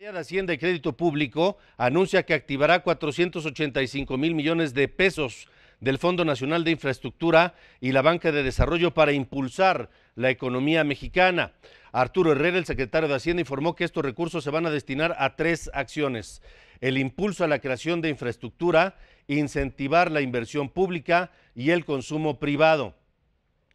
La de Hacienda y Crédito Público anuncia que activará 485,000 millones de pesos del Fondo Nacional de Infraestructura y la Banca de Desarrollo para impulsar la economía mexicana. Arturo Herrera, el secretario de Hacienda, informó que estos recursos se van a destinar a 3 acciones: el impulso a la creación de infraestructura, incentivar la inversión pública y el consumo privado.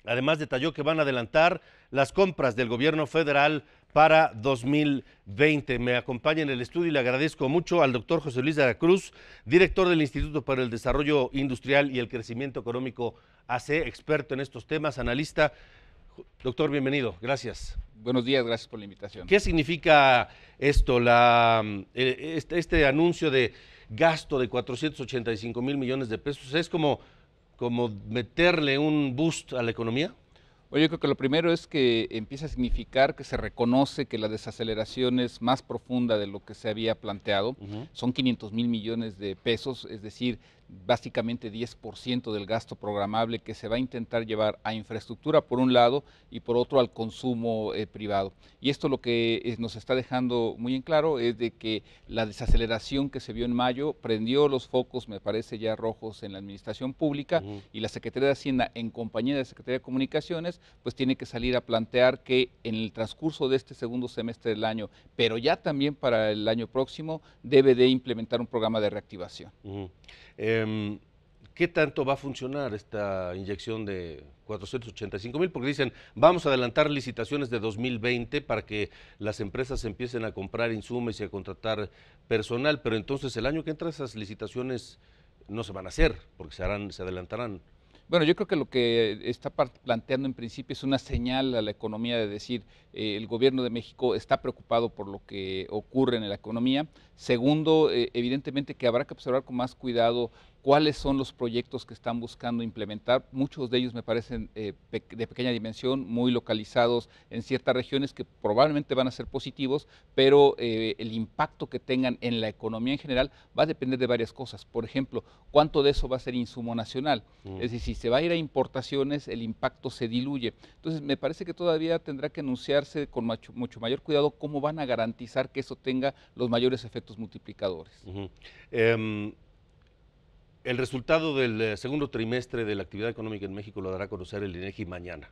Además, detalló que van a adelantar las compras del gobierno federal para 2020. Me acompaña en el estudio y le agradezco mucho al doctor José Luis de la Cruz, director del Instituto para el Desarrollo Industrial y el Crecimiento Económico AC, experto en estos temas, analista. Doctor, bienvenido, gracias. Buenos días, gracias por la invitación. ¿Qué significa esto, este anuncio de gasto de 485,000 millones de pesos? ¿Es como meterle un boost a la economía? Bueno, yo creo que lo primero es que empieza a significar que se reconoce que la desaceleración es más profunda de lo que se había planteado. Son 500,000 millones de pesos, es decir, básicamente 10% del gasto programable que se va a intentar llevar a infraestructura por un lado y por otro al consumo privado. Y esto lo que nos está dejando muy en claro es de que la desaceleración que se vio en mayo prendió los focos, me parece, ya rojos en la administración pública, y la Secretaría de Hacienda, en compañía de la Secretaría de Comunicaciones, pues tiene que salir a plantear que en el transcurso de este segundo semestre del año, pero ya también para el año próximo, debe de implementar un programa de reactivación. ¿Qué tanto va a funcionar esta inyección de 485,000? Porque dicen, vamos a adelantar licitaciones de 2020 para que las empresas empiecen a comprar insumos y a contratar personal, pero entonces el año que entra esas licitaciones no se van a hacer, porque se adelantarán. Bueno, yo creo que lo que está planteando en principio es una señal a la economía de decir, el gobierno de México está preocupado por lo que ocurre en la economía. Segundo, evidentemente que habrá que observar con más cuidado cuáles son los proyectos que están buscando implementar. Muchos de ellos me parecen de pequeña dimensión, muy localizados en ciertas regiones que probablemente van a ser positivos, pero el impacto que tengan en la economía en general va a depender de varias cosas. Por ejemplo, ¿cuánto de eso va a ser insumo nacional? Es decir, si se va a ir a importaciones, el impacto se diluye. Entonces, me parece que todavía tendrá que anunciarse con mucho mayor cuidado cómo van a garantizar que eso tenga los mayores efectos multiplicadores. El resultado del segundo trimestre de la actividad económica en México lo dará a conocer el INEGI mañana.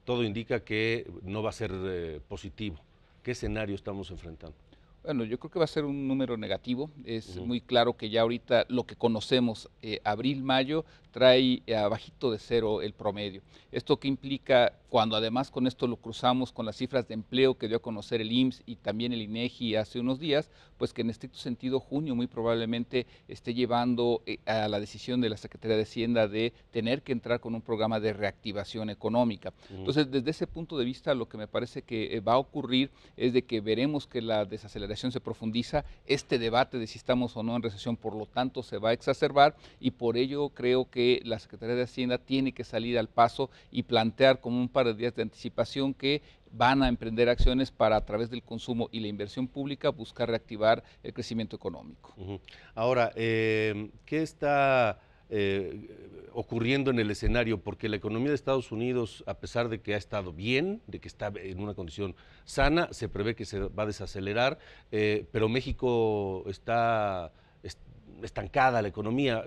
Todo indica que no va a ser positivo. ¿Qué escenario estamos enfrentando? Bueno, yo creo que va a ser un número negativo. Es muy claro que ya ahorita lo que conocemos, abril, mayo, trae abajito de cero el promedio. ¿Esto qué implica? Cuando además con esto lo cruzamos con las cifras de empleo que dio a conocer el IMSS y también el INEGI hace unos días, pues que en estricto sentido junio muy probablemente esté llevando a la decisión de la Secretaría de Hacienda de tener que entrar con un programa de reactivación económica. Entonces, desde ese punto de vista, lo que me parece que va a ocurrir es de que veremos que la desaceleración se profundiza, este debate de si estamos o no en recesión, por lo tanto, se va a exacerbar, y por ello creo que la Secretaría de Hacienda tiene que salir al paso y plantear como un par de días de anticipación que van a emprender acciones para, a través del consumo y la inversión pública, buscar reactivar el crecimiento económico. Ahora, ¿qué está ocurriendo en el escenario? Porque la economía de Estados Unidos, a pesar de que ha estado bien, de que está en una condición sana, se prevé que se va a desacelerar, pero México está estancada la economía.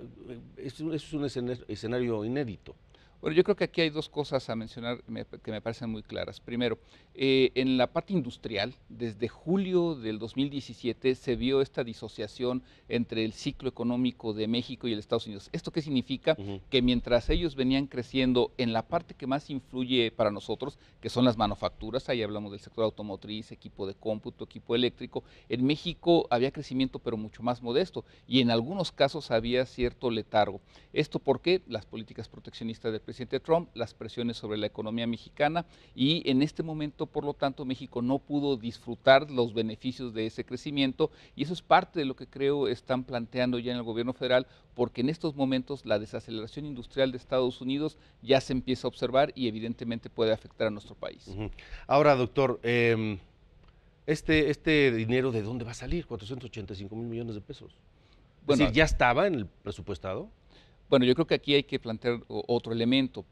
Es un escenario inédito. Bueno, yo creo que aquí hay dos cosas a mencionar que me parecen muy claras. Primero, en la parte industrial, desde julio del 2017 se vio esta disociación entre el ciclo económico de México y el Estados Unidos. ¿Esto qué significa? Que mientras ellos venían creciendo en la parte que más influye para nosotros, que son las manufacturas, ahí hablamos del sector automotriz, equipo de cómputo, equipo eléctrico, en México había crecimiento pero mucho más modesto y en algunos casos había cierto letargo. ¿Esto por qué? Las políticas proteccionistas del presidente Trump, las presiones sobre la economía mexicana, y en este momento, por lo tanto, México no pudo disfrutar los beneficios de ese crecimiento, y eso es parte de lo que creo están planteando ya en el gobierno federal, porque en estos momentos la desaceleración industrial de Estados Unidos ya se empieza a observar y evidentemente puede afectar a nuestro país. Ahora, doctor, este dinero, ¿de dónde va a salir? 485,000 millones de pesos. Bueno, es decir, ¿ya estaba en el presupuestado? Bueno, yo creo que aquí hay que plantear otro elemento.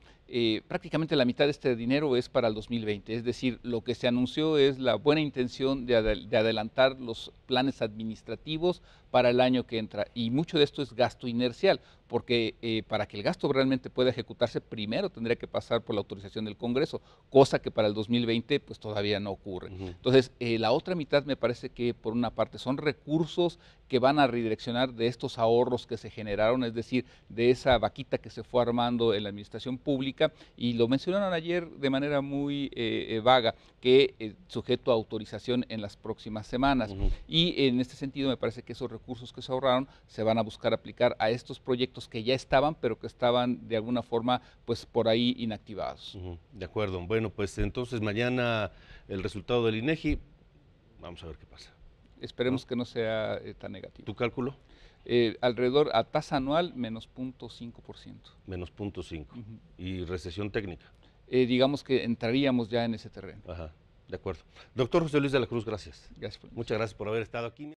prácticamente la mitad de este dinero es para el 2020, es decir, lo que se anunció es la buena intención de adelantar los planes administrativos para el año que entra, y mucho de esto es gasto inercial, porque para que el gasto realmente pueda ejecutarse, primero tendría que pasar por la autorización del Congreso, cosa que para el 2020 pues todavía no ocurre. Entonces, la otra mitad me parece que por una parte son recursos que van a redireccionar de estos ahorros que se generaron, es decir, de esa vaquita que se fue armando en la administración pública, y lo mencionaron ayer de manera muy vaga, que sujeto a autorización en las próximas semanas. Y en este sentido me parece que esos recursos que se ahorraron se van a buscar aplicar a estos proyectos que ya estaban, pero que estaban de alguna forma pues por ahí inactivados. De acuerdo. Bueno, pues entonces mañana el resultado del INEGI, vamos a ver qué pasa. Esperemos que no sea tan negativo. ¿Tu cálculo? Alrededor a tasa anual menos 0.5%. Menos 0.5. ¿Y recesión técnica? Digamos que entraríamos ya en ese terreno. Ajá, de acuerdo. Doctor José Luis de la Cruz, gracias. Gracias. Muchas gracias por haber estado aquí.